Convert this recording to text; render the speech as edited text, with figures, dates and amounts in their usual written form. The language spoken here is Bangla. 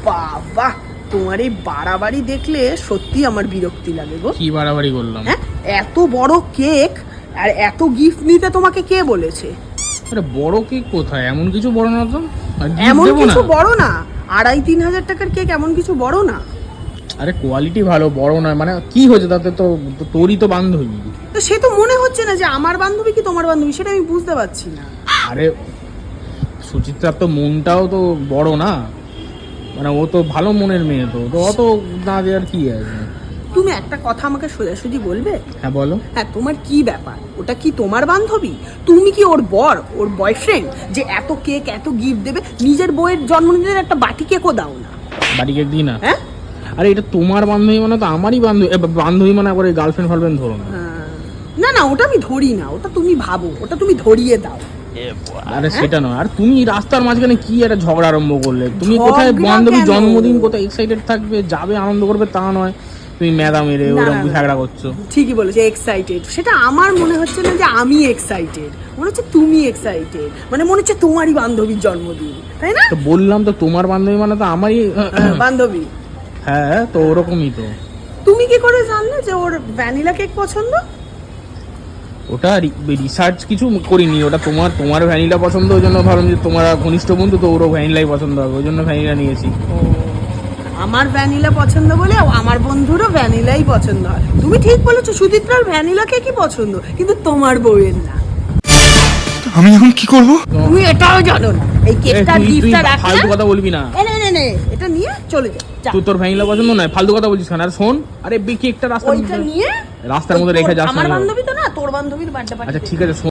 বাবা, তোমার এই বাড়াবাড়ি দেখলে সত্যি আমার বিরক্তি লাগে গো। কি বাড়াবাড়ি করলাম? হ্যাঁ, এত বড় কেক আর এত গিফট নিতে তোমাকে কে বলেছে? আরে বড় কেক কোথায়? এমন কিছু বড় না তো। এমন কিছু বড় না, 2,500-3,000 টাকার কেক এমন কিছু বড় না। আরে কোয়ালিটি ভালো, বড় নয় মানে কি হয়েছে তাতে? তো তোরই তো বান্ধবী। তো সে তো মনে হচ্ছে না যে আমার বান্ধবী কি তোমার বান্ধবী, সেটা আমি বুঝতে পারছি না। আরে সুচিত্রার তো মনটাও তো বড় না, মানে ও তো ভালো মনের মেয়ে, তো অত না দেওয়ার কি আছে? তুমি একটা কথা আমাকে সোজাসুজি বলবে? হ্যাঁ বলো। হ্যাঁ, তোমার কি ব্যাপার? ওটা কি তোমার বান্ধবী? তুমি কি ওর বর, ওর বয়ফ্রেন্ড, যে এত কেক এত গিফট দেবে? নিজের বউয়ের জন্মদিনের একটা বাটি কেকও দাও না। বাড়ি কেক দিই না? হ্যাঁ, আরে এটা তোমার বান্ধবী মানে তো আমারই বান্ধবী। বান্ধবী মানে আবার গার্লফ্রেন্ড ফার্লফ্রেন্ড ধরো না। না না, ওটা আমি ধরি না, ওটা তুমি ভাবো, ওটা তুমি ধরিয়ে দাও। আরে সেটা নয়। আর তুমি রাস্তার মাঝখানে কি একটা ঝগড়া আরম্ভ করলে? তুমি কোথায় ঝগড়া বান্ধবী কেন? জন্মদিন, কোথায় এক্সাইটেড থাকবে, যাবে আনন্দ করবে, তা নয় তুমি মেদা মেরে না, ওরকম না, ঝগড়া করছো। ঠিকই বলেছে, এক্সাইটেড। সেটা আমার মনে হচ্ছে না যে আমি এক্সাইটেড, মনে হচ্ছে তুমি এক্সাইটেড, মানে মনে হচ্ছে তোমারই বান্ধবীর জন্মদিন, তাই না? তো বললাম তো তোমার বান্ধবী মানে তো আমারই বান্ধবী। হ্যাঁ, তো ওরকমই তো। তুমি কি করে জানলে যে ওর ভ্যানিলা কেক পছন্দ? ওটা রিসার্চ কিছু করিনি, ওটা তোমার ভ্যানিলা পছন্দ, ওই জন্য ভাবলাম যে তোমার ঘনিষ্ঠ বন্ধু তো ওরও ভ্যানিলাই পছন্দ হবে, ওই জন্য ভ্যানিলা নিয়েছি। আমার ভ্যানিলা পছন্দ বলে আমার বন্ধুরও ভ্যানিলাই পছন্দ হয়। তুমি ঠিক বলেছো, সুচিত্রার ভ্যানিলা কেকই পছন্দ, কিন্তু তোমার বউয়ের না। আমি এখন কি করব? তুমি এটাও জানো না এই কেকটা গিফটটা রাখ। ফালতু কথা বলবি না। নে, এটা নিয়ে চলে যা। তুই তোর ভ্যানিলা পছন্দ নয়, ফালতু কথা বলছিস কেন? আর শোন, আরে কেকটা ওইটা নিয়ে রাস্তার মধ্যে রেখে যাস না। আমার বান্ধবী তো না, তোর বান্ধবীর বার্থডে পার্টি। আচ্ছা ঠিক আছে শোন।